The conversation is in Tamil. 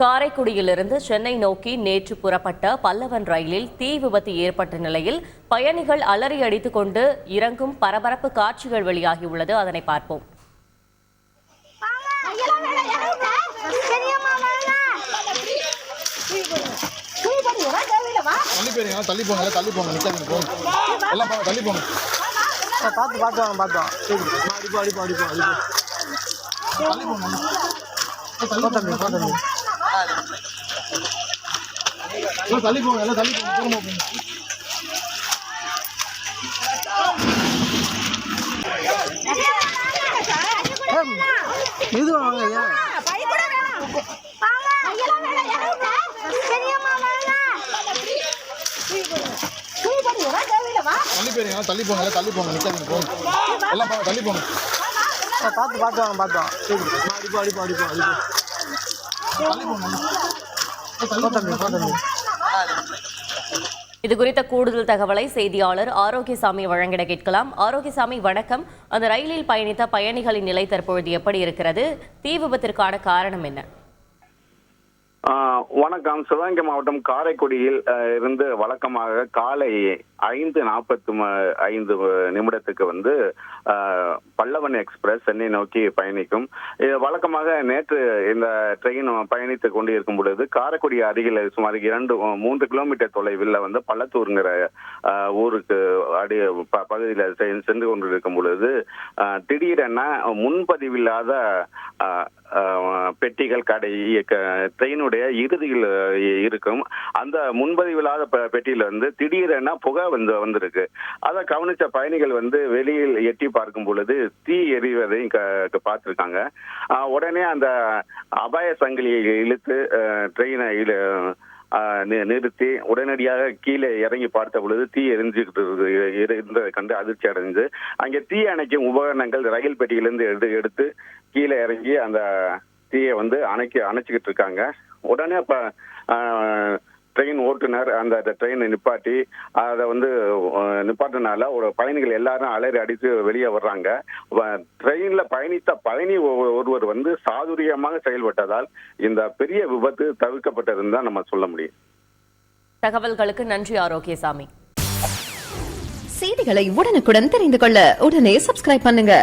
காரைக்குடியிலிருந்து சென்னை நோக்கி நேற்று புறப்பட்ட பல்லவன் ரயிலில் தீ விபத்து ஏற்பட்ட நிலையில் பயணிகள் அலறி அடித்துக் கொண்டு இறங்கும் பரபரப்பு காட்சிகள் வெளியாகியுள்ளது. அதனை பார்ப்போம். இது குறித்த கூடுதல் தகவலை செய்தியாளர் ஆரோக்கியசாமி வழங்கிட கேட்கலாம். ஆரோக்கியசாமி, வணக்கம். அந்த ரயிலில் பயணித்த பயணிகளின் நிலை தற்பொழுது எப்படி இருக்கிறது? தீ விபத்திற்கான காரணம் என்ன? வணக்கம். சிவகங்கை மாவட்டம் காரைக்குடியில் இருந்து வழக்கமாக காலை 5:45 பல்லவன் எக்ஸ்பிரஸ் சென்னை நோக்கி பயணிக்கும். வழக்கமாக நேற்று இந்த ட்ரெயின் பயணித்துக் கொண்டு இருக்கும் பொழுது காரைக்குடி அருகில் சுமார் 2-3 கிலோமீட்டர் தொலைவில் பள்ளத்தூருங்கிற ஊருக்கு பகுதியில் சென்று கொண்டிருக்கும் பொழுது திடீரென முன்பதிவில்லாத பெட்டிகள் ட்ரெயினுடைய இறுதியில் இருக்கும். அந்த முன்பதிவில்லாத பெட்டியில திடீரென புகை வந்திருக்கு. அதை கவனிச்ச பயணிகள் வெளியில் எட்டி பார்க்கும் பொழுது தீ எரிவதையும் பார்த்திருக்காங்க. உடனே அந்த அபாய சங்கிலியை இழுத்து ட்ரெயினை நிறுத்தி உடனடியாக கீழே இறங்கி பார்த்த பொழுது தீ எரிஞ்சுக்கிட்டு இருந்ததை கண்டு அதிர்ச்சி அடைஞ்சு அங்கே தீ அணைக்கும் உபகரணங்கள் ரயில் பெட்டியிலிருந்து எடுத்து கீழே இறங்கி அந்த தீயை அணைச்சிக்கிட்டு இருக்காங்க. உடனே ட்ரெயின் ஓட்டுநர் அந்த ட்ரெயினை நிப்பாட்டி அதை நிப்பாட்டினால ஒரு பயணிகள் எல்லாரும் அலறி அடித்து வெளியே வர்றாங்க. ட்ரெயின்ல பயணித்த பயணி ஒருவர் சாதுரியமாக செயல்பட்டதால் இந்த பெரிய விபத்து தவிர்க்கப்பட்டதுன்னு தான் நம்ம சொல்ல முடியும். தகவல்களுக்கு நன்றி ஆரோக்கியசாமி. செய்திகளை உடனுக்குடன் தெரிந்து கொள்ள உடனே சப்ஸ்கிரைப் பண்ணுங்க.